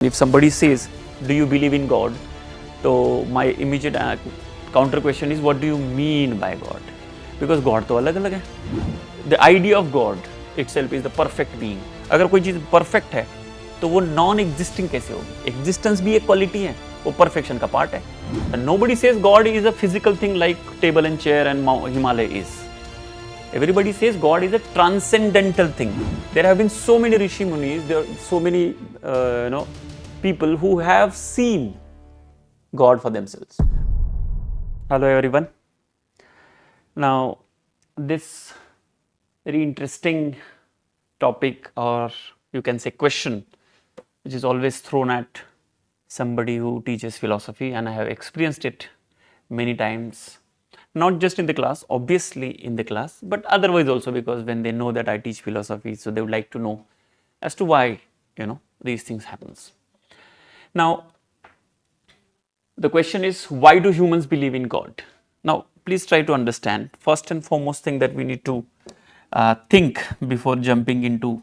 If somebody says, do you believe in God? So my immediate counter question is, what do you mean by God? Because God तो अलग अलग है. The idea of God itself is the perfect being. अगर कोई चीज़ perfect है तो वो non existing कैसे होगी? Existence भी एक quality है, वो perfection का part है. And nobody says God is a physical thing like table and chair and Himalaya is. Everybody says God is a transcendental thing. There have been so many Rishi Munis, there are so many people who have seen God for themselves. Hello everyone. Now this very interesting topic, or you can say question, which is always thrown at somebody who teaches philosophy, and I have experienced it many times, not just in the class, obviously in the class, but otherwise also, because when they know that I teach philosophy, so they would like to know as to why these things happens. Now the question is, why do humans believe in God? Now please try to understand, first and foremost thing that we need to think before jumping into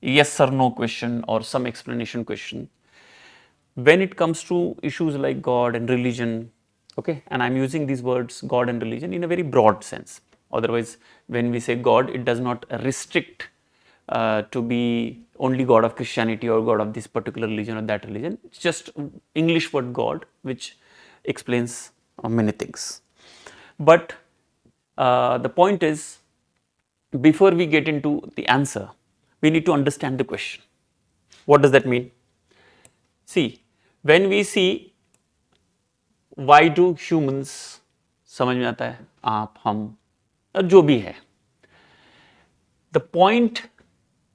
yes or no question or some explanation question. When it comes to issues like God and religion, okay, and I'm using these words God and religion in a very broad sense. Otherwise, when we say God, it does not restrict to be only God of Christianity or God of this particular religion or that religion. It's just English word God, which explains many things. But the point is, before we get into the answer, we need to understand the question. What does that mean? See, when we see why do humans, समझ में आता है, आप, हम, और जो भी है, the point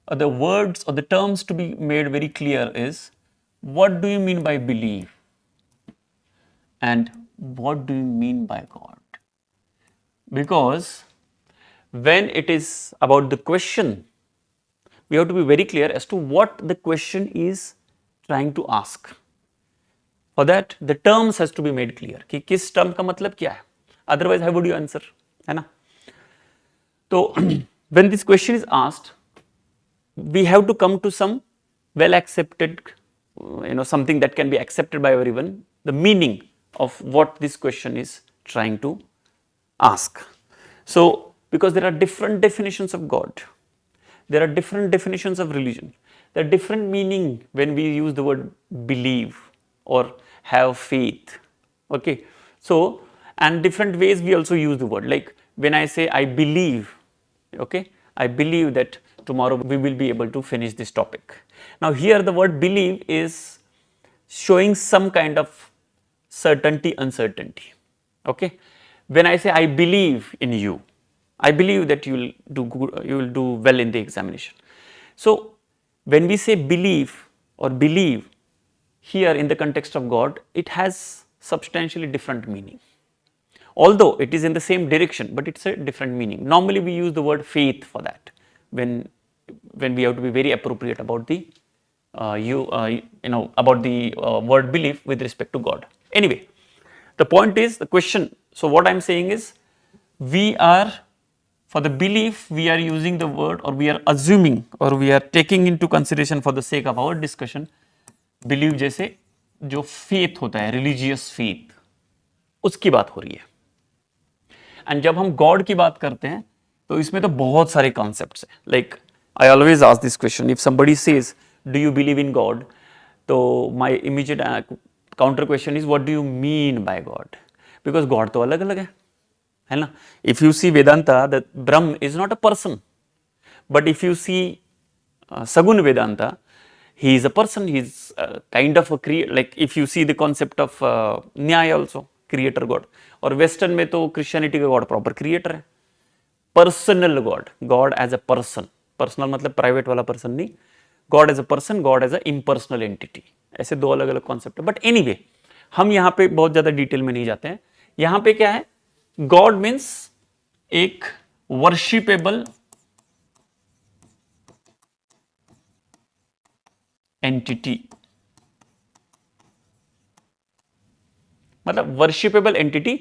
or the words or the terms to be made very clear is, what do you mean by believe and what do you mean by God? Because when it is about the question, we have to be very clear as to what the question is trying to ask. For that, the terms has to be made clear कि किस term का मतलब क्या है. Otherwise, how would you answer? है ना? तो when this question is asked, we have to come to some well accepted, something that can be accepted by everyone, the meaning of what this question is trying to ask. So, because there are different definitions of God, there are different definitions of religion, there are different meaning when we use the word believe or have faith, okay. So, and different ways we also use the word, like when I say I believe, okay, I believe that tomorrow we will be able to finish this topic. Now here the word believe is showing some kind of certainty, uncertainty, okay. When I say I believe in you, I believe that you will do good, you will do well in the examination. So when we say believe or believe here in the context of God, it has substantially different meaning. Although it is in the same direction, but it's a different meaning. Normally we use the word faith for that when we have to be very appropriate about the about the word belief with respect to God. Anyway, the point is the question. So what I'm saying is, we are, for the belief, we are using the word, or we are assuming, or we are taking into consideration for the sake of our discussion, believe जैसे जो faith होता है, religious faith, उसकी बात हो रही है. And जब हम गॉड की बात करते हैं तो इसमें तो बहुत सारे कॉन्सेप्ट्स हैं. Like I always ask this question, if somebody says do you believe in God, तो my immediate counter question is what do you mean by God, because God तो अलग अलग है ना. If you see Vedanta, the Brahm is not a person, but if you see Saguna Vedanta, he is a person, he is kind of a creator. Like if you see the concept of Nyaya also, creator God. और western में तो Christianity का God proper creator है. Personal God, God as a person, personal मतलब private वाला person नहीं, God as a person, God as a impersonal entity. ऐसे दो अलग अलग कॉन्सेप्ट है. बट एनीवे, हम यहाँ पे बहुत ज्यादा डिटेल में नहीं जाते हैं. यहाँ पे क्या है, गॉड मीन्स एक वर्शिपेबल एंटिटी, मतलब वर्शिपेबल एंटिटी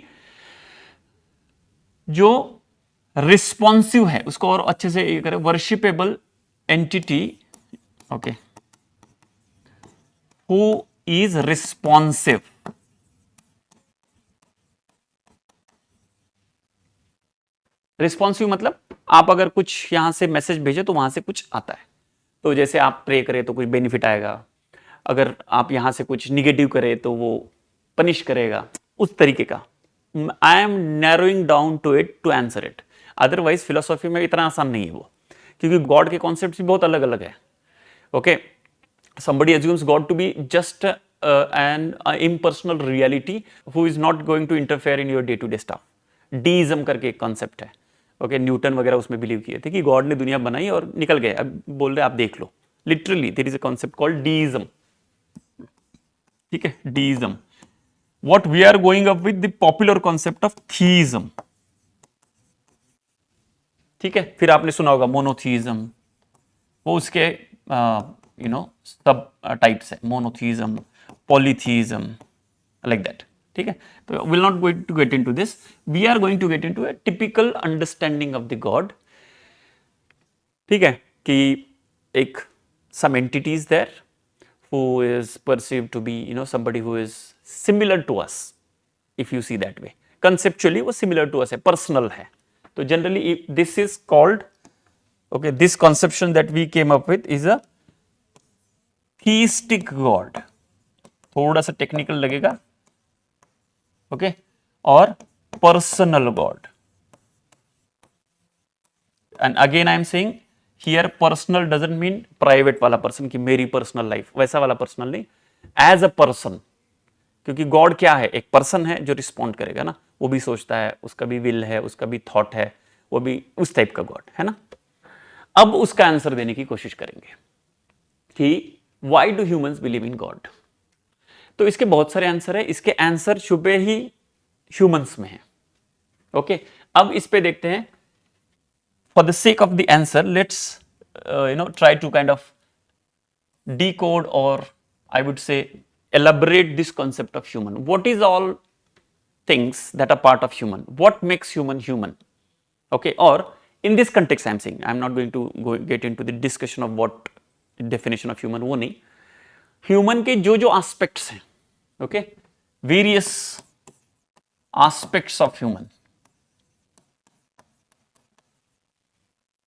जो रिस्पॉन्सिव है. उसको और अच्छे से ये करें, worshipable entity, okay, who is responsive. Responsive मतलब आप अगर कुछ यहां से मैसेज भेजे तो वहां से कुछ आता है। तो जैसे आप प्रे करें तो कोई बेनिफिट आएगा, अगर आप यहां से कुछ निगेटिव करें तो वो पनिश करेगा, उस तरीके का। I am narrowing down to it to answer it. Otherwise philosophy में इतना आसान नहीं है वो, क्योंकि गॉड के कॉन्सेप्ट भी बहुत अलग अलग है। Okay, somebody assumes God to be just an impersonal reality who is not going to interfere in your day to day stuff. डीइज्म करके एक कॉन्सेप्ट है। ओके, न्यूटन वगैरह उसमें बिलीव किए थे कि गॉड ने दुनिया बनाई और निकल गए, अब बोल रहे आप देख लो। Literally there is a concept called deism. ठीक है, deism. What we are going up with the popular concept of theism. ठीक है, फिर आपने सुना होगा मोनोथीइज्म, वो उसके सब टाइप्स है, मोनोथीइज्म, पॉलीथीइज्म, लाइक दैट। ठीक है, तो will not going to get into this, we are going to get into a typical understanding of the God. ठीक है, कि एक some entity is there who is perceived to be somebody who is similar to us, if you see that way, conceptually वो similar to us है, personal है। तो generally this is called, okay, this conception that we came up with is a theistic god। थोड़ा सा technical लगेगा, okay, और personal God. And again I am saying here personal doesn't mean private वाला person की मेरी personal life, वैसा वाला personal नहीं, एज अ पर्सन। क्योंकि गॉड क्या है, एक पर्सन है जो रिस्पॉन्ड करेगा ना, वो भी सोचता है, उसका भी विल है, उसका भी थॉट है, वो भी उस टाइप का गॉड है ना। अब उसका आंसर देने की कोशिश करेंगे कि why do humans believe in God. तो इसके बहुत सारे आंसर है, इसके आंसर छुपे ही ह्यूमंस में है। ओके, अब इस पे देखते हैं। For the sake of the answer let's try to kind of decode, or I would say elaborate this concept of human. What is all things that are part of human? What makes human human? Okay, or in this context I am saying, I am not going to get into the discussion of what definition of human, वो नहीं, human के जो जो aspects हैं, okay, various aspects of human।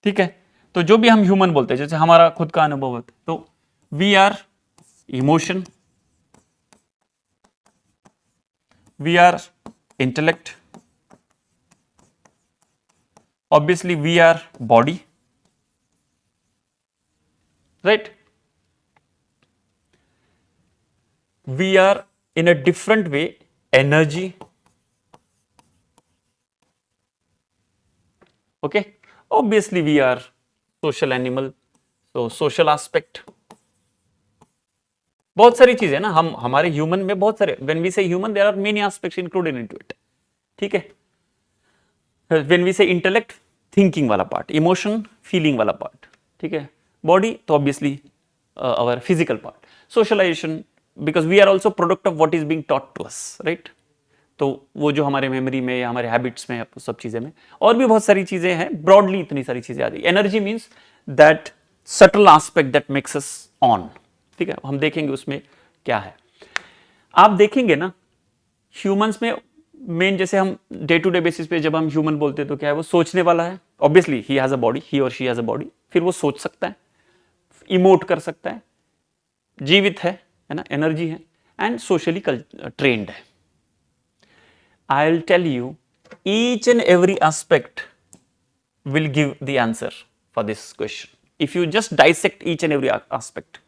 ठीक है, तो जो भी हम ह्यूमन बोलते हैं, जैसे हमारा खुद का अनुभव होता है, तो we are emotion, we are intellect, obviously we are body, right. We are in a different way energy, okay, obviously we are social animal, तो सोशल एस्पेक्ट, बहुत सारी चीजें ना, हम हमारे ह्यूमन में बहुत सारे, when we say human there are many aspects included into it. ठीक है, when we say intellect, thinking वाला पार्ट, इमोशन, फीलिंग वाला पार्ट, ठीक है, बॉडी तो obviously our physical part, socialization, because we are also product of what is being taught to us, right. तो वो जो हमारे मेमोरी में या हमारे हैबिट्स में, सब चीजें में, और भी बहुत सारी चीजें हैं, ब्रॉडली इतनी सारी चीजें आ रही। Energy means that subtle aspect that makes us on. ठीक है, हम देखेंगे उसमें क्या है। आप देखेंगे ना ह्यूमंस में मेन, जैसे हम डे टू डे बेसिस पे जब हम ह्यूमन बोलते हैं तो क्या है, वो सोचने वाला है, obviously he has a body, he और शी हैज अ बॉडी, फिर वो सोच सकता है, इमोट कर सकता है, जीवित है ना, एनर्जी है, एंड सोशली ट्रेंड है। I'll tell you each and every aspect will give the answer for this question. If you just dissect each and every aspect,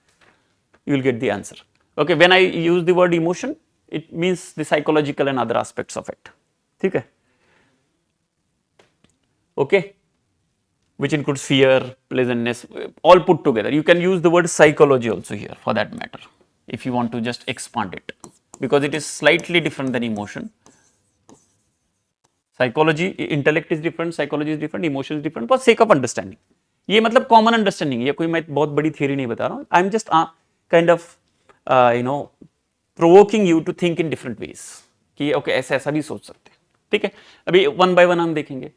you will get the answer. Okay, when I use the word emotion, it means the psychological and other aspects of it. ठीक है? Okay, which includes fear, pleasantness, all put together. You can use the word psychology also here for that matter, if you want to just expand it, because it is slightly different than emotion. Psychology, intellect is different, psychology is different, emotion is different, for sake of understanding. ये मतलब common understanding, ये कोई मैं बहुत बड़ी theory नहीं बता रहा हूँ। I am just kind of provoking you to think in different ways, कि ओके ऐसा ऐसा भी सोच सकते हैं। ठीक है, अभी वन बाय वन हम देखेंगे।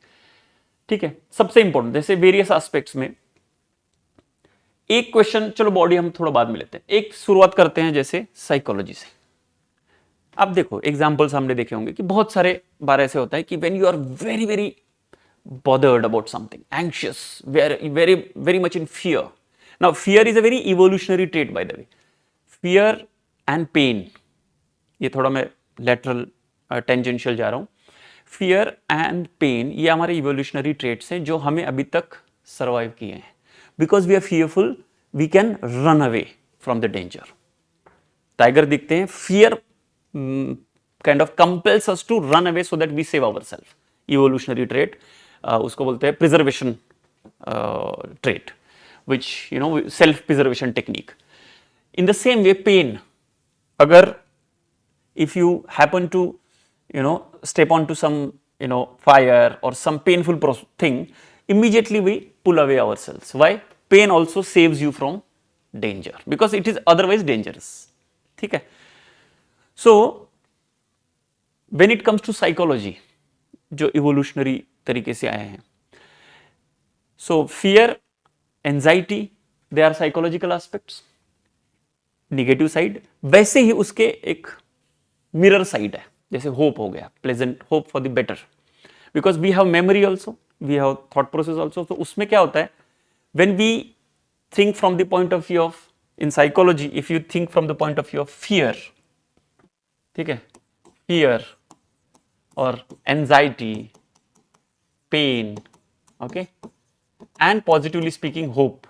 ठीक है, सबसे इंपॉर्टेंट, जैसे वेरियस एस्पेक्ट्स में एक क्वेश्चन, चलो बॉडी हम थोड़ा बाद में लेते हैं, एक शुरुआत करते हैं जैसे साइकोलॉजी से। अब देखो एग्जाम्पल्स हमने देखे होंगे कि बहुत सारे बार ऐसे होता है कि when you are very very bothered about something, anxious, very much in fear. Now fear is a very evolutionary trait, by the way. Fear and pain, ये थोड़ा मैं lateral tangential जा रहा हूँ। Fear and pain ये हमारे evolutionary traits हैं जो हमें अभी तक survive किए हैं। Because we are fearful, we can run away from the danger. Tiger दिखते हैं, fear kind of compels us to run away so that we save ourselves. Evolutionary trait, उसको बोलते हैं preservation trait, which you know self preservation technique. In the same way pain, अगर if you happen to you know step on to some you know fire और some painful thing, immediately we pull away ourselves. Why? Pain also saves you from danger because it is otherwise dangerous. ठीक है? So when it comes to psychology, जो evolutionary तरीके से आए हैं, so fear, anxiety, they are psychological aspects, negative side. वैसे ही उसके एक मिरर साइड है, जैसे होप हो गया, pleasant hope for the better, because we have memory also, we have thought process also. तो उसमें क्या होता है, when we think from the point of view of, in psychology if you think from the point of view of fear, ठीक है, fear और anxiety, pain, okay, and positively speaking hope.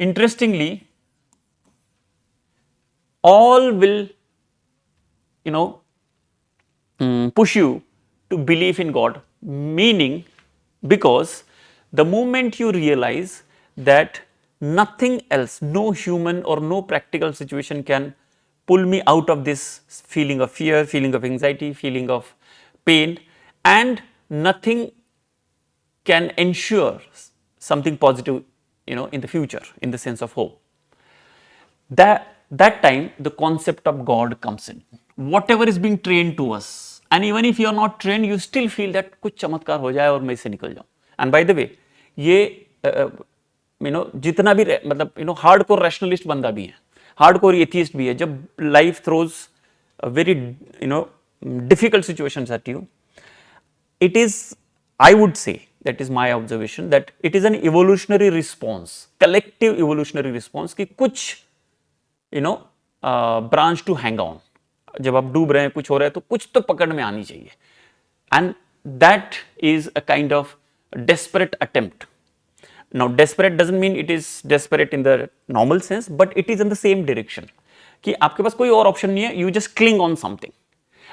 Interestingly, all will you know push you to believe in God, meaning because the moment you realize that nothing else, no human or no practical situation can pull me out of this feeling of fear, feeling of anxiety, feeling of pain, and nothing can ensure something positive, you know, in the future, in the sense of hope. That time the concept of God comes in. Whatever is being trained to us, and even if you are not trained, you still feel that कुछ चमत्कार हो जाए और मैं इससे निकल जाऊं. And by the way, ये you know जितना भी मतलब you know हार्डकोर रैशनलिस्ट बंदा भी है, हार्डकोर एथियस्ट भी है, जब life throws very you know difficult situations at you, it is, I would say, that is my observation, that it is an evolutionary response, collective evolutionary response कि कुछ you know branch to hang on. जब आप डूब रहे हैं, कुछ हो रहा है, तो कुछ तो पकड़ में आनी चाहिए, and that is a kind of desperate attempt. Now desperate doesn't mean it is desperate in the normal sense, but it is in the same direction कि आपके पास कोई और ऑप्शन नहीं है, you just cling on something.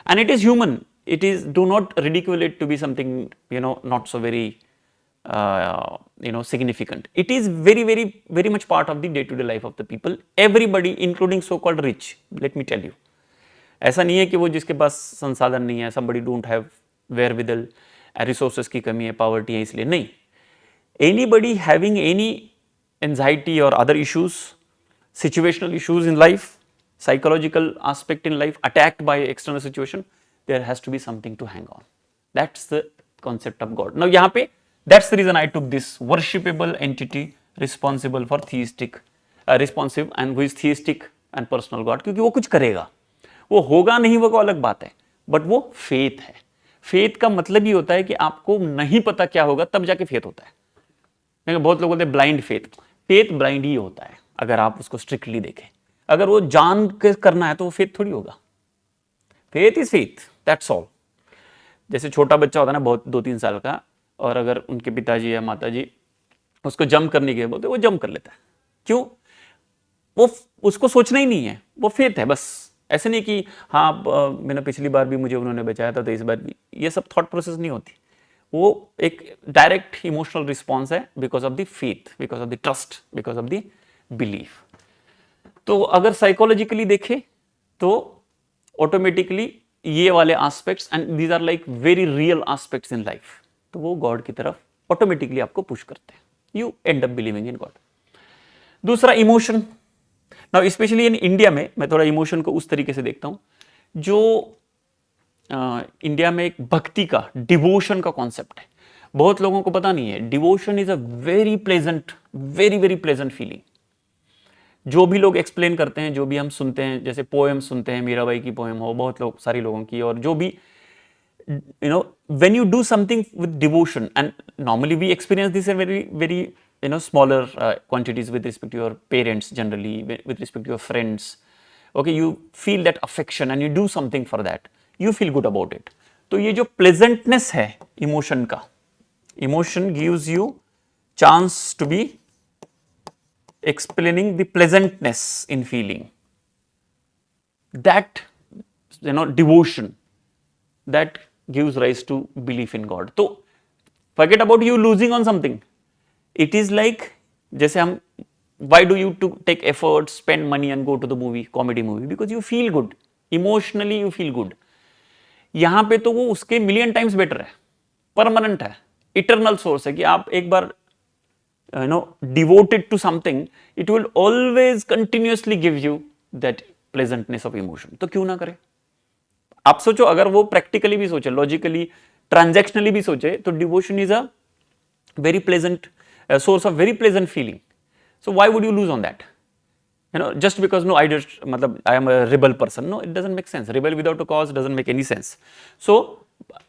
And it is human. It is, do not ridicule it to be something you know not so very you know significant. It is very much part of the day-to-day life of the people. Everybody, including so-called rich. Let me tell you. ऐसा नहीं है कि वो जिसके पास संसाधन नहीं है, somebody don't have wherewithal, resources की कमी है, poverty है इसलिए नहीं. Anybody having any anxiety or other issues, situational issues in life, psychological aspect in life, attacked by external situation, there has to be something to hang on. That's the concept of God. Now यहाँ पे that's the reason I took this worshipable entity responsible for theistic, responsive and who is theistic and personal God, क्योंकि वो कुछ करेगा, वो होगा नहीं वो अलग बात है, बट वो फेथ है। फेथ का मतलब ये होता है कि आपको नहीं पता क्या होगा तब जाके फेथ होता है। बहुत लोग बोलते हैं ब्लाइंड फेथ, फेथ ब्लाइंड ही होता है अगर आप उसको स्ट्रिक्टली देखें। अगर वो जान के करना है तो वो फेथ थोड़ी होगा। Faith is faith, that's all. जैसे छोटा बच्चा होता है ना, बहुत 2-3 साल का, और अगर उनके पिताजी या माताजी उसको जंप करने के बोलते, वो जंप कर लेता है। क्यों? वो उसको सोचना ही नहीं है, वो फेथ है बस। ऐसे नहीं कि हाँ मैंने पिछली बार भी मुझे उन्होंने बचाया था तो इस बार भी, ये सब थॉट प्रोसेस नहीं होती। वो एक डायरेक्ट इमोशनल रिस्पॉन्स है because of the faith, because of the trust, because of the belief. तो अगर साइकोलॉजिकली देखें तो ऑटोमेटिकली ये वाले aspects, and these are like very real aspects in life, तो वो गॉड की तरफ ऑटोमेटिकली आपको पुश करते हैं। You end up believing in God. दूसरा emotion. Now specially in India में मैं थोड़ा इमोशन को उस तरीके से देखता हूं, जो इंडिया में एक भक्ति का, डिवोशन का कॉन्सेप्ट है, बहुत लोगों को पता नहीं है, devotion is a very pleasant, very very pleasant feeling. जो भी लोग एक्सप्लेन करते हैं, जो भी हम सुनते हैं, जैसे पोएम सुनते हैं, मीराबाई की पोएम हो, बहुत लोग, सारी लोगों की, और जो भी when you do something with devotion, and normally we experience this in very very smaller quantities with respect to your parents, generally with respect to your friends. Okay, you feel that affection and you do something for that, you feel good about it. तो ये जो pleasantness है emotion का, emotion gives you chance to be explaining the pleasantness in feeling, that devotion, that gives rise to belief in God. तो forget about you losing on something. It is like, जैसे हम, why do you to take effort, spend money and go to the movie, comedy movie? Because you feel good, emotionally you feel good. यहाँ पे तो वो उसके million times better है, permanent है, eternal source है कि आप एक बार devoted to something, it will always continuously give you that pleasantness of emotion. तो क्यों ना करें? आप सोचो, अगर वो प्रैक्टिकली भी सोचे, लॉजिकली, ट्रांजैक्शनली भी सोचे, तो devotion is a very pleasant source of very pleasant feeling. So why would you lose on that? just because no, मतलब I am a rebel person, no, it doesn't make sense. Rebel without a cause doesn't make any sense. So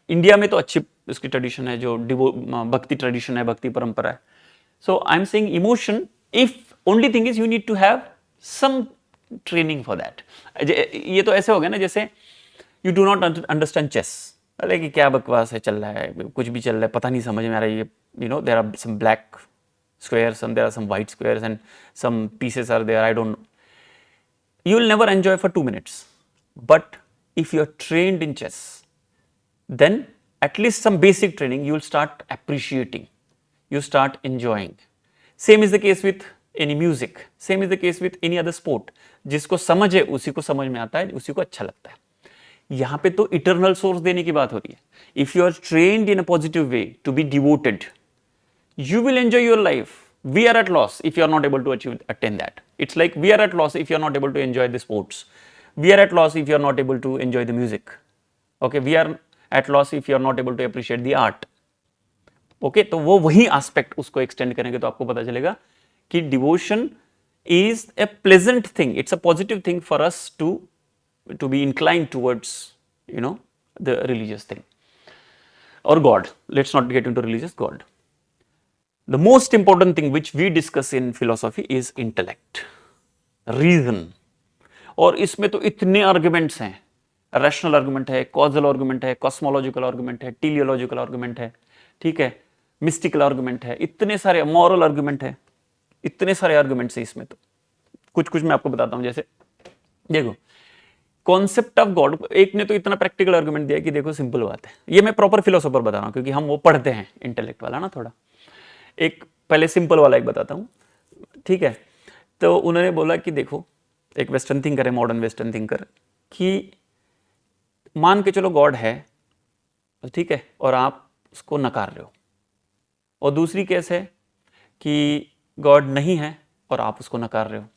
India में तो अच्छी इसकी tradition है, जो भक्ति tradition है, भक्ति परंपरा है. So I'm saying emotion, if only thing is you need to have some training for that. ये तो ऐसे हो गया ना, जैसे you do not understand chess. अरे कि क्या बकवास है, चल रहा है, कुछ भी चल रहा है, पता नहीं समझ में आ रहा है. ये there are some black squares and there are some white squares and some pieces are there, I don't know. You will never enjoy for 2 minutes. But if you are trained in chess, then at least some basic training, you will start appreciating, you start enjoying. Same is the case with any music, same is the case with any other sport. जिसको समझ है उसी को समझ में आता है, उसी को अच्छा लगता है. यहाँ पे तो इटरनल सोर्स देने की बात हो रही है. If you are trained in a positive way to be devoted, you will enjoy your life. We are at loss if you are not able to attain that. It's like we are at loss if you are not able to enjoy the sports. We are at loss if you are not able to enjoy the music. Okay, we are at loss if you are not able to appreciate the art. Okay, तो वो वही aspect उसको extend करेंगे तो आपको पता चलेगा कि devotion is a pleasant thing. It's a positive thing for us to be inclined towards, the religious thing or God. Let's not get into religious, God. The most important thing which we discuss in philosophy is intellect, reason. और इसमें तो इतने arguments हैं, rational argument है, causal argument है, cosmological argument है, टीलियोलॉजिकल argument है, ठीक है, मिस्टिकल आर्ग्यूमेंट है, इतने सारे मॉरल आर्ग्यूमेंट है, इतने सारे आर्ग्यूमेंट्स हैं इसमें. तो कुछ मैं आपको बताता हूं. जैसे देखो, कॉन्सेप्ट ऑफ गॉड, एक ने तो इतना प्रैक्टिकल आर्ग्यूमेंट दिया कि देखो सिंपल बात है. ये मैं प्रॉपर फिलोसोफर बता रहा हूं क्योंकि हम वो पढ़ते हैं, इंटेलेक्ट वाला ना थोड़ा. एक पहले सिंपल वाला एक बताता हूँ, ठीक है. तो उन्होंने बोला कि देखो, एक वेस्टर्न थिंकर है, मॉडर्न वेस्टर्न थिंकर, कि मान के चलो गॉड है, ठीक है, और आप उसको नकार रहे हो. और दूसरी केस है कि गॉड नहीं है और आप उसको नकार रहे हो.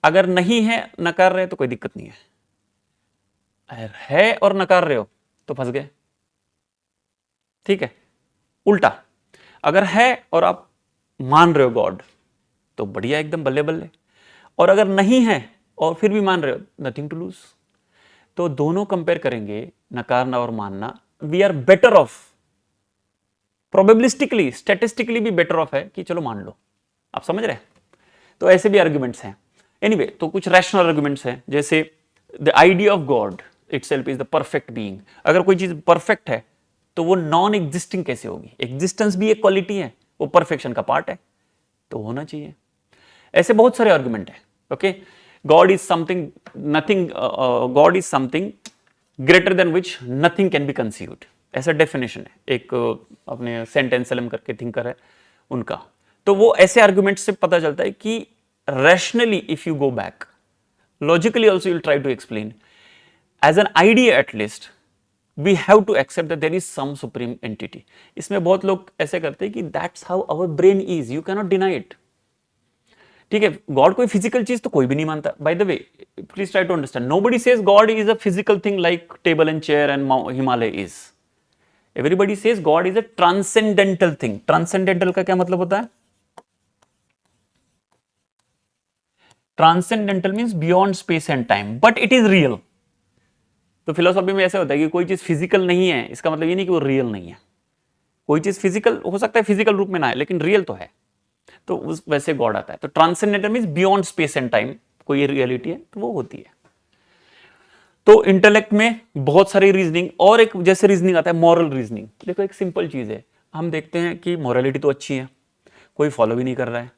अगर नहीं है, नकार रहे, तो कोई दिक्कत नहीं है. अगर है और नकार रहे हो तो फंस गए, ठीक है. उल्टा, अगर है और आप मान रहे हो गॉड, तो बढ़िया, एकदम बल्ले बल्ले. और अगर नहीं है और फिर भी मान रहे हो, नथिंग टू लूज. तो दोनों कंपेयर करेंगे, नकारना और मानना. We are better off, probabilistically, statistically भी बेटर ऑफ है कि चलो मान लो. आप समझ रहे हैं? तो ऐसे भी आर्ग्यूमेंट्स हैं. एनीवे, तो कुछ रैशनल आर्ग्यूमेंट्स हैं, जैसे the idea of God itself is the perfect being. अगर कोई चीज परफेक्ट है तो वो नॉन एग्जिस्टिंग कैसे होगी? एग्जिस्टेंस भी एक क्वालिटी है, वो परफेक्शन का पार्ट है, तो होना चाहिए. ऐसे बहुत सारे आर्गुमेंट है. Okay, God is something, nothing, God is something greater than which nothing can be conceived. ऐसा डेफिनेशन है. एक अपने सेंट एंसेलम करके थिंकर है उनका. तो वो ऐसे आर्गुमेंट से पता चलता है कि rationally if you go back, logically also you will try to explain, as an idea at least we have to accept that there is some supreme entity. इसमें बहुत लोग ऐसे करते हैं कि that's how our brain is, you cannot deny it. ठीक है, God कोई फिजिकल चीज तो कोई भी नहीं मानता. By the way, please try to understand, nobody says God is a physical thing like table and chair and Himalaya is. Everybody says God is a transcendental thing. Transcendental का क्या मतलब होता है? Transcendental means beyond space and time, but it is real. तो philosophy में ऐसा होता है कि कोई चीज फिजिकल नहीं है, इसका मतलब ये नहीं कि वो रियल नहीं है। कोई चीज फिजिकल हो सकता है, फिजिकल रूप में ना है, लेकिन रियल तो है। तो उस वैसे गॉड आता है। तो transcendental means beyond space and time, कोई रियलिटी है तो वो होती है। तो इंटेलेक्ट में बहुत सारी रीजनिंग, और एक जैसे रीजनिंग आता है मॉरल रीजनिंग। देखो एक सिंपल चीज है, हम देखते हैं कि मॉरलिटी तो अच्छी है, कोई फॉलो भी नहीं कर रहा है।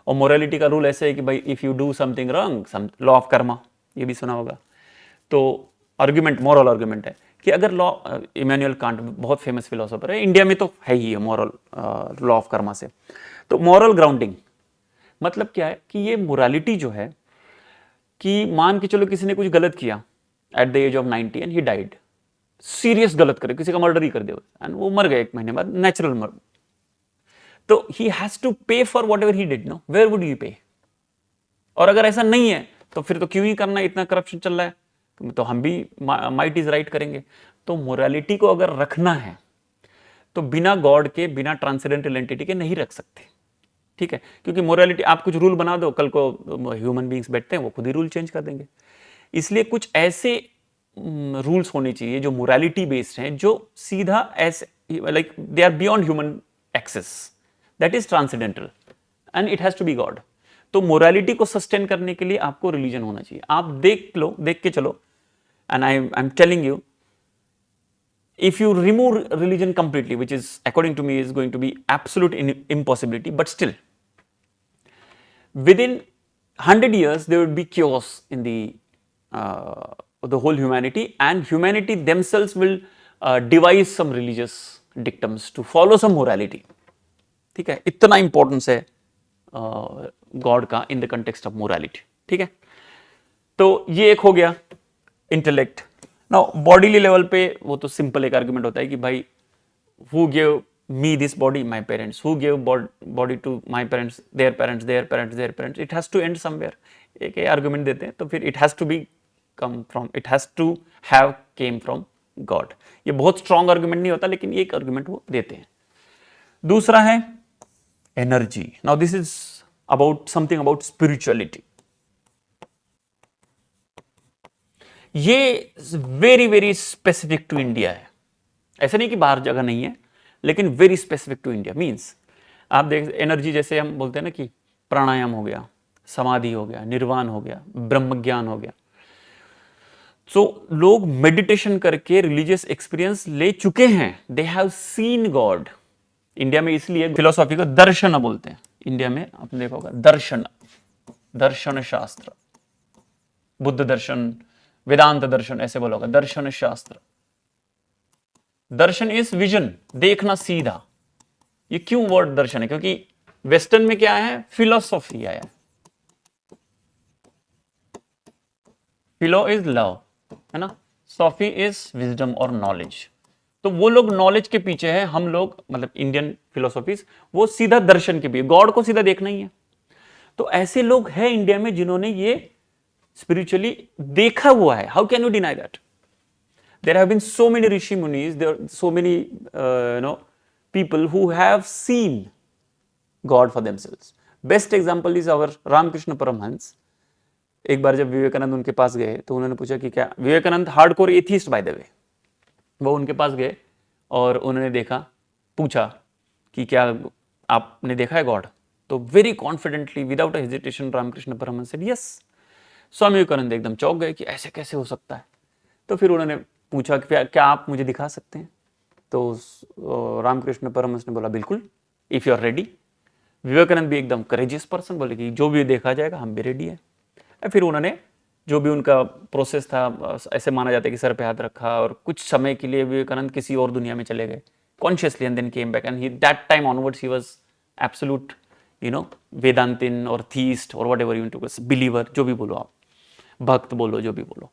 और मोरालिटी का रूल ऐसे है कि भाई if you do something wrong, some law of karma, ये भी सुना होगा। तो आर्ग्यूमेंट, मॉरल आर्ग्यूमेंट है कि अगर लॉ, इमैनुअल कांट बहुत फेमस फिलोसोफर है, इंडिया में तो है ही है मॉरल, लॉ ऑफ कर्मा से। तो मॉरल ग्राउंडिंग मतलब क्या है कि ये मोरालिटी जो है कि मान के चलो किसी ने कुछ गलत किया at the age of 90 and he died, serious गलत करे, किसी का मर्डर ही कर दिया एंड वो मर गए 1 महीने बाद, नेचुरल मर्डर। तो he has to pay for whatever he did, no, where would you pay? और अगर ऐसा नहीं है तो फिर तो क्यों ही करना, इतना करप्शन चल रहा है, तो हम भी माइट इज राइट करेंगे। तो मोरालिटी को अगर रखना है तो बिना गॉड के, बिना ट्रांसेंडेंटल एंटिटी के नहीं रख सकते, ठीक है? क्योंकि मोरालिटी, आप कुछ रूल बना दो, कल को ह्यूमन बींग्स बैठते हैं वो खुद ही रूल चेंज कर देंगे। इसलिए कुछ ऐसे रूल्स होने चाहिए जो मोरालिटी बेस्ड हैं, जो सीधा ऐसे like they are beyond human access, that is transcendental and it has to be God. तो मोरालिटी को सस्टेन करने के लिए आपको रिलीजन होना चाहिए। आप देख के चलो, and I am telling you, if you remove religion completely, which is according to me is going to be absolute impossibility, but still within 100 years there would be chaos in the whole humanity, and humanity themselves will devise some religious dictums to follow some morality, ठीक है? इतना importance है God का in the context of morality, ठीक है? तो ये एक हो गया इंटेलेक्ट। नाउ बॉडीली लेवल पे वो तो सिंपल एक आर्गुमेंट होता है कि भाई who give me this body, my parents, who give body to my parents, their parents, their parents, their parents, it has to end somewhere. एक आर्गुमेंट देते हैं, तो फिर it has to be come from, it has to have came from God. ये बहुत strong argument नहीं होता, लेकिन एक आर्गुमेंट वो देते हैं। दूसरा है energy. Now this is about something about spirituality. ये very very specific to India है, ऐसा नहीं कि बाहर जगह नहीं है, लेकिन very specific to India. Means आप देख, एनर्जी जैसे हम बोलते हैं ना कि प्राणायाम हो गया, समाधि हो गया, निर्वाण हो गया, ब्रह्म ज्ञान हो गया। सो लोग मेडिटेशन करके रिलीजियस एक्सपीरियंस ले चुके हैं, they have seen God. India में इसलिए फिलोसॉफी को दर्शन बोलते हैं। इंडिया में आपने देखा होगा दर्शन, दर्शन शास्त्र, बुद्ध दर्शन, वेदांत दर्शन, ऐसे बोला होगा, दर्शन शास्त्र। दर्शन इज विजन, देखना सीधा। ये क्यों वर्ड दर्शन है? क्योंकि वेस्टर्न में क्या है, फिलोसॉफी आया। फिलो इज लव, है ना, सॉफी इज विजडम और नॉलेज। तो वो लोग नॉलेज के पीछे है, हम लोग मतलब इंडियन फिलोसॉफीज वो सीधा दर्शन के पीछे, गॉड को सीधा देखना ही है। तो ऐसे लोग हैं इंडिया में जिन्होंने ये spiritually देखा हुआ है। How can you deny that? There have been so many rishi munis, there are so many people who have seen God for themselves. Best example is our Ramakrishna Paramhans. एक बार जब विवेकानंद उनके पास गए तो उन्होंने पूछा कि क्या, Vivekananda hardcore atheist by the way, वो उनके पास गए और उन्होंने देखा, पूछा कि क्या आपने देखा है गॉड? तो very confidently without a hesitation Ramakrishna Paramahansa said yes. Swami Vivekananda एकदम चौंक गए कि ऐसे कैसे हो सकता है। तो फिर उन्होंने पूछा कि क्या आप मुझे दिखा सकते हैं? तो रामकृष्ण परमहंस ने बोला बिल्कुल, if you are ready. Vivekananda भी एकदम करेजियस पर्सन, बोले कि जो भी देखा जाएगा हम भी रेडी है। फिर उन्होंने जो भी उनका प्रोसेस था, ऐसे माना जाता है कि सर पे हाथ रखा और कुछ समय के लिए विवेकानंद किसी और दुनिया में चले गए consciously, and then came back, and he that time onwards he was absolute Vedantin और थीस्ट और whatever you want to say, believer, जो भी बोलो आप, भक्त बोलो, जो भी बोलो।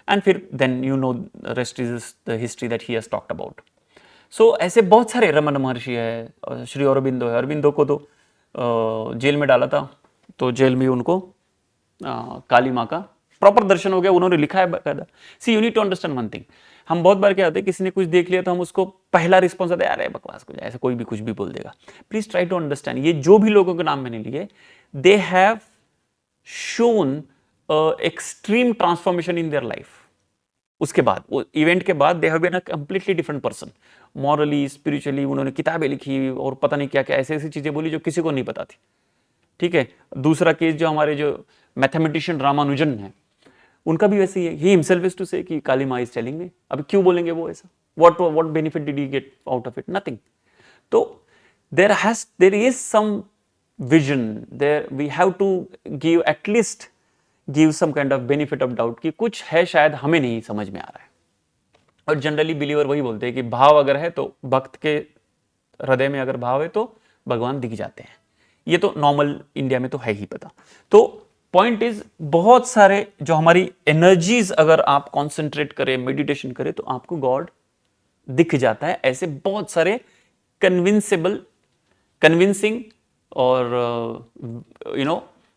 एंड फिर then you know rest is the history that he has talked about. So ऐसे बहुत सारे, रमन महर्षि है, श्री अरबिंदो है। अरबिंदो को तो जेल में डाला था, तो जेल में उनको काली माँ का प्रॉपर दर्शन हो गया, उन्होंने लिखा है बकायदा। See you need to understand one thing, हम बहुत बार क्या होता है, किसी ने कुछ देख लिया तो हम उसको पहला रिस्पॉन्स आता है, अरे बकवास कुछ, ऐसा कोई भी कुछ भी बोल देगा। प्लीज ट्राई टू अंडरस्टैंड, ये जो भी लोगों के नाम मैंने लिए, they have shown extreme transformation in their life. उसके बाद वो इवेंट के बाद they have been a completely different person, morally, spiritually. उन्होंने किताबें लिखी और पता नहीं क्या क्या ऐसी ऐसी चीजें बोली जो किसी को नहीं पता थी। ठीक है, दूसरा केस जो हमारे जो मैथमेटिशियन रामानुजन है, उनका भी वैसे ही है। ही हिमसेल्फ इज टू से कि काली माँ इज टेलिंग मी। अब क्यों बोलेंगे वो ऐसा? What benefit did he get out of it? Nothing. तो there is some vision there, we have to give at least give some kind of benefit of doubt कि कुछ है शायद हमें नहीं समझ में आ रहा है। और जनरली बिलीवर वही बोलते हैं कि भाव अगर है तो भक्त के हृदय में अगर भाव है तो भगवान दिख जाते हैं। ये तो नॉर्मल इंडिया में तो है ही पता। तो पॉइंट इज, बहुत सारे जो हमारी एनर्जीज अगर आप कॉन्सेंट्रेट करें, मेडिटेशन करें, तो आपको गॉड दिख जाता है। ऐसे बहुत सारे कन्विंसिंग और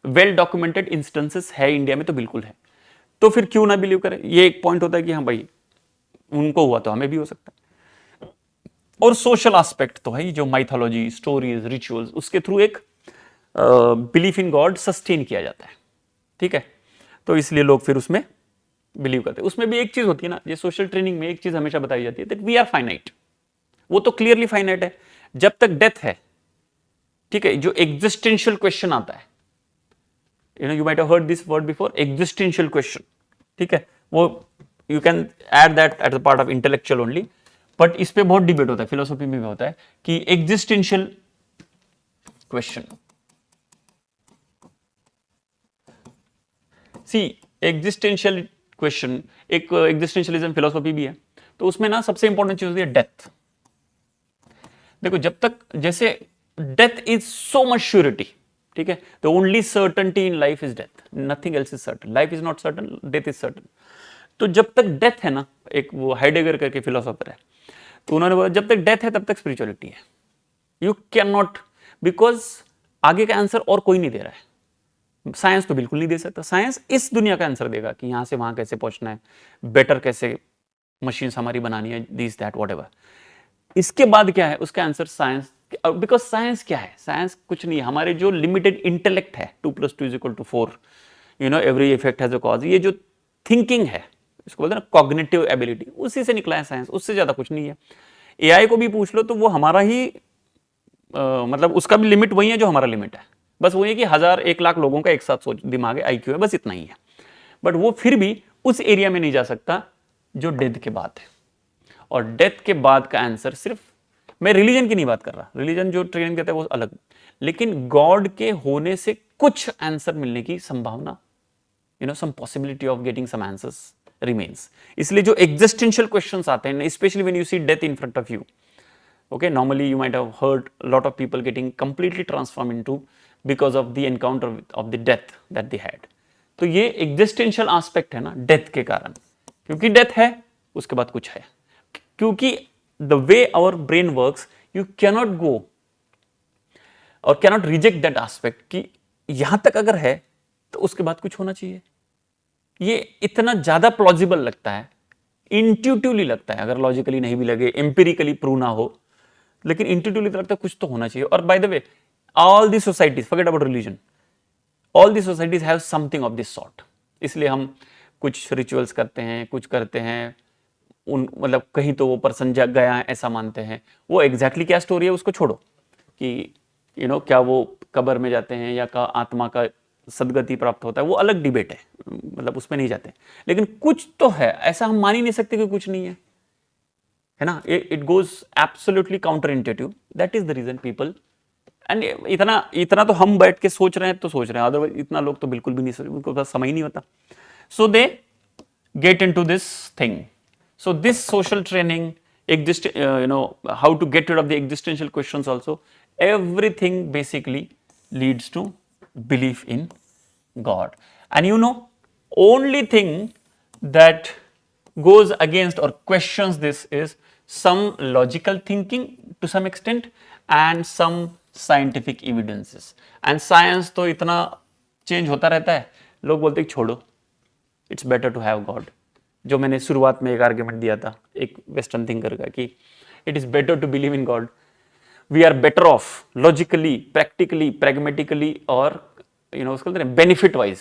वेल डॉक्यूमेंटेड इंस्टेंसेस है इंडिया में, तो बिल्कुल है। तो फिर क्यों ना बिलीव करें? ये एक पॉइंट होता है कि हाँ भाई उनको हुआ तो हमें भी हो सकता है। और सोशल एस्पेक्ट तो है, जो माइथोलॉजी, स्टोरीज, रिचुअल्स, उसके थ्रू एक बिलीफ इन गॉड सस्टेन किया जाता है। ठीक है, तो इसलिए लोग फिर उसमें बिलीव करते हैं। उसमें भी एक चीज होती है ना, ये सोशल ट्रेनिंग में एक चीज हमेशा बताई जाती है, दैट वी आर फाइनाइट। वो तो क्लियरली फाइनाइट है जब तक डेथ है। ठीक है, जो एग्जिस्टेंशियल क्वेश्चन आता है, you might have heard this word before, existential question. ठीक है, वो you can add that at the part of intellectual only, but इस पे बहुत डिबेट होता है, फिलोसॉफी में भी होता है कि एग्जिस्टेंशियल क्वेश्चन, सी एग्जिस्टेंशियल क्वेश्चन, एक एग्जिस्टेंशियलिज्म फिलोसॉफी भी है, तो उसमें ना सबसे इंपॉर्टेंट चीज होती है डेथ। देखो, जब तक जैसे death is so much surety, ठीक है, the only certainty in life is death, nothing else is certain. Life is not certain, death is certain. तो जब तक डेथ है ना, एक वो हाइडेगर करके फिलोसोफर है, तो उन्होंने बोला जब तक डेथ है तब तक स्पिरिचुअलिटी है। यू कैन नॉट, बिकॉज आगे का आंसर और कोई नहीं दे रहा है। साइंस तो बिल्कुल नहीं दे सकता। साइंस इस दुनिया का आंसर देगा कि यहां से वहां कैसे पहुंचना है, बेटर कैसे मशीन्स हमारी बनानी है, दिस दैट व्हाटएवर। इसके बाद क्या है उसका आंसर साइंस, बिकॉज साइंस क्या है? साइंस कुछ नहीं है, हमारे जो लिमिटेड इंटेलेक्ट है, 2 + 2 = 4, every effect has a cause, ये जो थिंकिंग है, इसको बोलते हैं ना कॉग्निटिव एबिलिटी, उसी से निकला है साइंस, उससे ज्यादा कुछ नहीं है। एआई को भी पूछ लो तो वो हमारा ही मतलब उसका भी लिमिट वही है जो हमारा लिमिट है। बस वही है कि 1000-1 लाख लोगों का एक साथ सोच दिमाग है, आईक्यू है, बस इतना ही है। बट वो फिर भी उस एरिया में नहीं जा सकता जो डेथ के बाद है। और डेथ के बाद का आंसर सिर्फ, मैं रिलीजन की नहीं बात कर रहा, रिलीजन जो ट्रेनिंग देता है वो अलग, लेकिन गॉड के होने से कुछ आंसर मिलने की संभावना, some possibility of getting some answers remains. इसलिए जो existential questions आते हैं, especially when you see death in front of you, okay, normally you might have heard a lot of people getting completely transformed into because of the encounter of the death that they had. तो ये existential aspect है ना death के कारण, क्योंकि death है उसके बाद कुछ है, क्योंकि the way our brain works, you cannot go और cannot reject that aspect कि यहां तक अगर है तो उसके बाद कुछ होना चाहिए। ये इतना ज्यादा प्लॉजिबल लगता है, इंट्यूटिवली लगता है, अगर लॉजिकली नहीं भी लगे, एम्पिरिकली प्रूव ना हो, लेकिन इंट्यूटिवली लगता है कुछ तो होना चाहिए। और bye the way, all the societies, forget about religion, all the societies have something of this sort. इसलिए हम कुछ रिचुअल्स करते हैं, कुछ करते हैं, मतलब कहीं तो वो पर्सन जग गया है ऐसा मानते हैं। वो एग्जैक्टली क्या स्टोरी है उसको छोड़ो कि क्या वो कब्र में जाते हैं या का आत्मा का सदगति प्राप्त होता है, वो अलग डिबेट है, मतलब उसमें नहीं जाते। लेकिन कुछ तो है, ऐसा हम मान ही नहीं सकते कि कुछ नहीं है ना। It goes absolutely counter intuitive, that is the reason people, and इतना तो हम बैठ के सोच रहे हैं तो सोच रहे हैं, अदरवाइज इतना लोग तो बिल्कुल भी नहीं सोच, उनको बस समय ही नहीं होता। So they get into this thing. So this social training, how to get rid of the existential questions also, everything basically leads to belief in God. And only thing that goes against or questions this is some logical thinking to some extent and some scientific evidences. And science तो इतना change होता रहता है, लोग बोलते हैं छोड़ो, it's better to have God. जो मैंने शुरुआत में एक आर्ग्यूमेंट दिया था एक वेस्टर्न थिंकर का कि it is better to believe in God, we are better off logically, practically, pragmatically और उसको बोलते हैं बेनिफिट वाइज।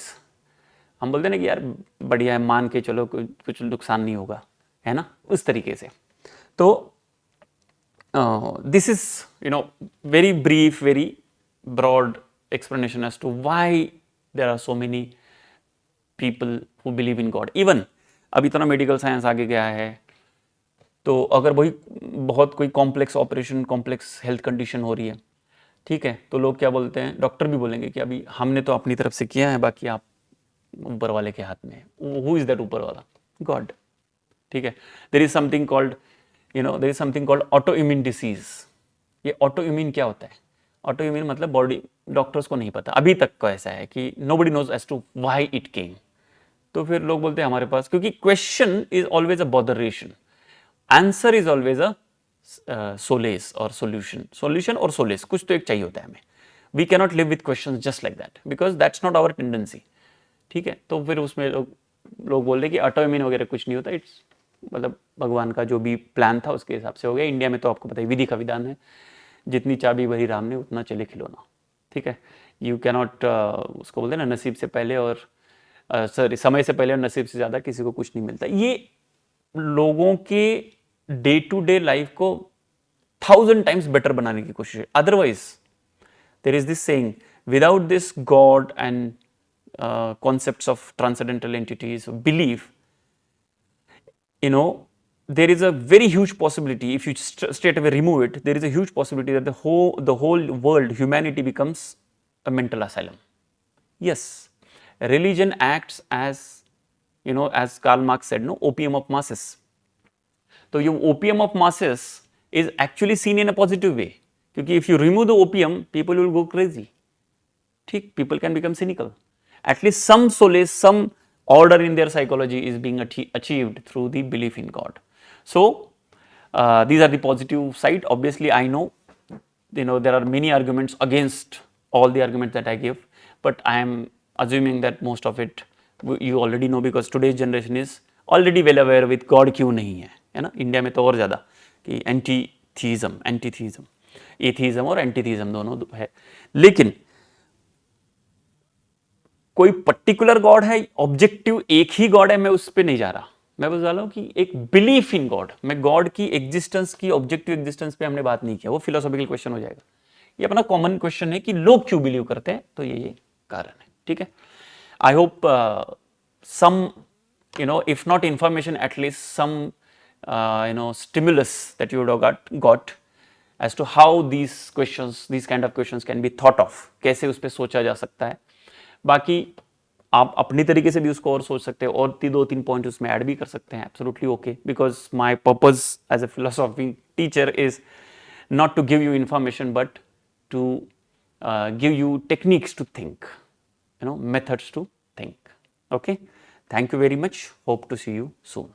हम बोलते हैं ना कि यार बढ़िया है, मान के चलो कुछ नुकसान नहीं होगा, है ना, उस तरीके से। तो this is very brief, very broad explanation as to why there are so many people who believe in God. Even अभी तो ना मेडिकल साइंस आगे गया है, तो अगर वही बहुत कोई complex operation, complex health condition हो रही है, ठीक है, तो लोग क्या बोलते हैं, डॉक्टर भी बोलेंगे कि अभी हमने तो अपनी तरफ से किया है, बाकी आप ऊपर वाले के हाथ में है। हु इज दैट ऊपर वाला? गॉड। ठीक है। There is something called there is something called auto immune disease. ये ऑटो इम्यून क्या होता है? ऑटो इम्यून मतलब बॉडी, डॉक्टर्स को नहीं पता अभी तक का, ऐसा है कि nobody knows as to why it came. तो फिर लोग बोलते हैं हमारे पास, क्योंकि question is always a botheration, answer is always a solace और सोल्यूशन। सोल्यूशन और सोलेस कुछ तो एक चाहिए होता है हमें। We cannot live with question just like that, because that's not our tendency. ठीक है। तो फिर उसमें लोग बोल रहे कि ऑटो इम्यून वगैरह कुछ नहीं होता, इट्स मतलब भगवान का जो भी प्लान था उसके हिसाब से हो गया। इंडिया में तो आपको पता है विधि का विधान है, जितनी चाबी भरी राम ने उतना चले खिलौना। ठीक है। यू कैनॉट उसको बोलते हैं ना, नसीब से पहले और सॉरी समय से पहले और नसीब से ज़्यादा किसी को कुछ नहीं मिलता। ये लोगों के डे टू डे लाइफ को 1000 टाइम्स बेटर बनाने की कोशिश है। Otherwise there is this saying, without this God and concepts of transcendental entities, belief, there is a very huge possibility, if you straight away remove it, there is a huge possibility that the whole world, humanity becomes a mental asylum. Yes, religion acts as, as Karl Marx said, no, opium of masses. So your opium of masses is actually seen in a positive way, because if you remove the opium, people will go crazy. People can become cynical. At least some solace, some order in their psychology is being achieved through the belief in God. So these are the positive side. Obviously I know, there are many arguments against all the arguments that I give, but I am assuming that most of it you already know, because today's generation is already well aware with God क्यों नहीं है ना। India में तो और ज़्यादा कि एंटीथीज़म, atheism और एंटीथीज़म दोनों है। लेकिन कोई पर्टिकुलर गॉड है, ऑब्जेक्टिव एक ही गॉड है, मैं उस पर नहीं जा रहा। मैं बता रहा हूं कि एक बिलीफ इन गॉड, मैं गॉड की एग्जिस्टेंस की, ऑब्जेक्टिव एग्जिस्टेंस पे हमने बात नहीं किया, वो फिलोसॉफिकल क्वेश्चन हो जाएगा। ये अपना कॉमन क्वेश्चन है कि लोग क्यों बिलीव करते हैं, तो ये कारण है। ठीक है। I hope some if not information, at least some stimulus that you would have got as to how these kind of questions can be thought of, कैसे उस पर सोचा जा सकता है। बाकी आप अपनी तरीके से भी उसको और सोच सकते हैं, और 2-3 पॉइंट उसमें ऐड भी कर सकते हैं। Absolutely okay, because my purpose as a philosophy teacher is not to give you information, but to give you techniques to think, methods to think. Okay, thank you very much, hope to see you soon.